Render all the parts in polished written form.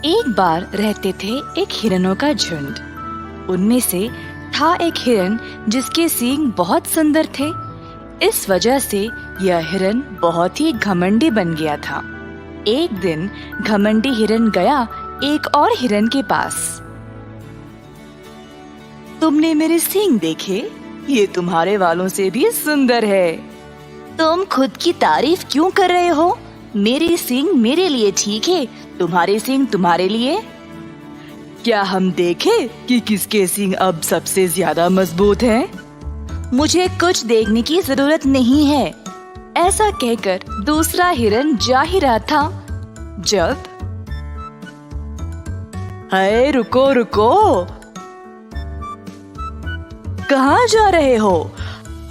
एक बार रहते थे एक हिरणों का झुंड। उनमें से था एक हिरन जिसके सींग बहुत सुंदर थे। इस वजह से यह हिरन बहुत ही घमंडी बन गया था। एक दिन घमंडी हिरन गया एक और हिरन के पास। तुमने मेरे सींग देखे? ये तुम्हारे वालों से भी सुंदर है। तुम खुद की तारीफ क्यों कर रहे हो? मेरे सींग मेरे लिए ठीक है, तुम्हारे सींग तुम्हारे लिए। क्या हम देखें कि किसके सींग अब सबसे ज्यादा मजबूत हैं? मुझे कुछ देखने की जरूरत नहीं है। ऐसा कहकर दूसरा हिरन जा ही रहा था जब हाय रुको रुको, कहाँ जा रहे हो?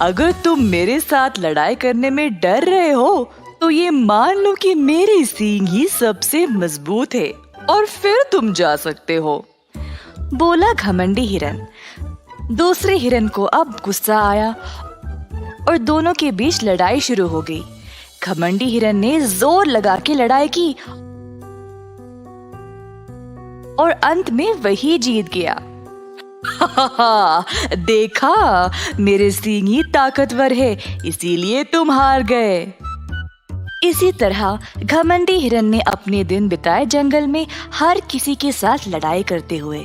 अगर तुम मेरे साथ लड़ाई करने में डर रहे हो तो ये मान लो कि मेरी सींग ही सबसे मजबूत है और फिर तुम जा सकते हो, बोला घमंडी हिरन। दूसरे हिरन को अब गुस्सा आया और दोनों के बीच लड़ाई शुरू हो गई। घमंडी हिरन ने जोर लगा के लड़ाई की और अंत में वही जीत गया। देखा, मेरे सींग ही ताकतवर है, इसीलिए तुम हार गए। इसी तरह घमंडी हिरन ने अपने दिन बिताए जंगल में हर किसी के साथ लड़ाई करते हुए।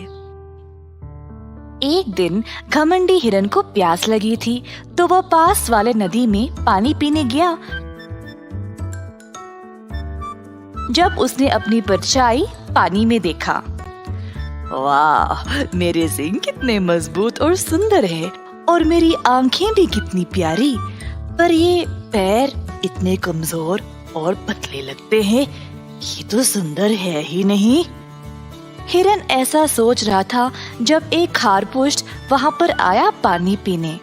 एक दिन घमंडी हिरन को प्यास लगी थी तो वह पास वाले नदी में पानी पीने गया। जब उसने अपनी परछाई पानी में देखा, वाह, मेरे सींग कितने मजबूत और सुंदर है और मेरी आंखें भी कितनी प्यारी, पर ये पैर इतने कमजोर और पतले लगते हैं, ये तो सुंदर है ही नहीं। हिरन ऐसा सोच रहा था जब एक खारपुष्ट वहाँ पर आया पानी पीने।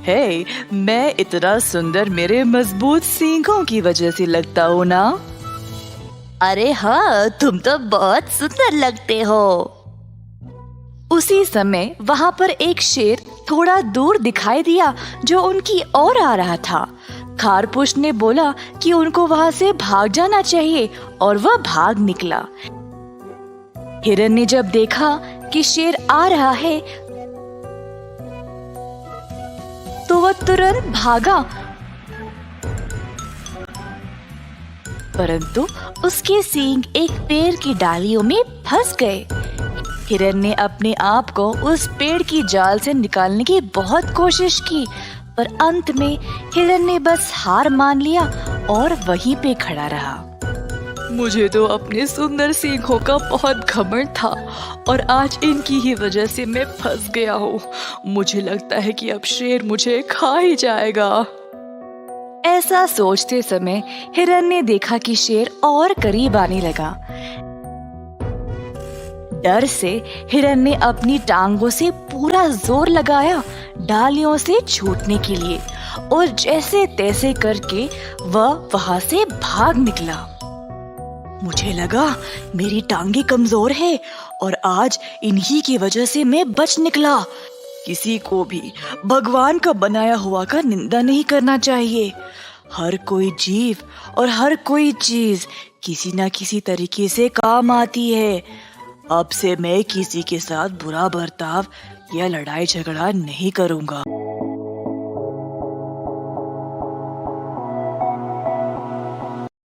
हे, मैं इतना सुंदर मेरे मजबूत सींगों की वजह से लगता हूँ ना? अरे हाँ, तुम तो बहुत सुंदर लगते हो। उसी समय वहाँ पर एक शेर थोड़ा दूर दिखाई दिया जो उनकी ओर आ रहा था। खारपुष्ट ने बोला कि उनको वहाँ से भाग जाना चाहिए और वह भाग निकला। हिरन ने जब देखा कि शेर आ रहा है तो वह तुरंत भागा, परंतु उसके सींग एक पेड़ की डालियों में फंस गए। हिरन ने अपने आप को उस पेड़ की जाल से निकालने की बहुत कोशिश की, पर अंत में हिरन ने बस हार मान लिया और वहीं पे खड़ा रहा। मुझे तो अपने सुंदर सींगों का बहुत घमंड था और आज इनकी ही वजह से मैं फंस गया हूँ। मुझे लगता है कि अब शेर मुझे खा ही जाएगा। ऐसा सोचते समय हिरन ने देखा कि शेर और करीब आने लगा। डर से हिरन ने अपनी टांगों से पूरा जोर लगाया डालियों से छूटने के लिए और जैसे तैसे करके वह वहां से भाग निकला। मुझे लगा मेरी टांगे कमजोर है और आज इन्हीं की वजह से मैं बच निकला। किसी को भी भगवान का बनाया हुआ का निंदा नहीं करना चाहिए। हर कोई जीव और हर कोई चीज किसी न किसी तरीके से काम आती है। अब से मैं किसी के साथ बुरा बर्ताव या लड़ाई झगड़ा नहीं करूंगा।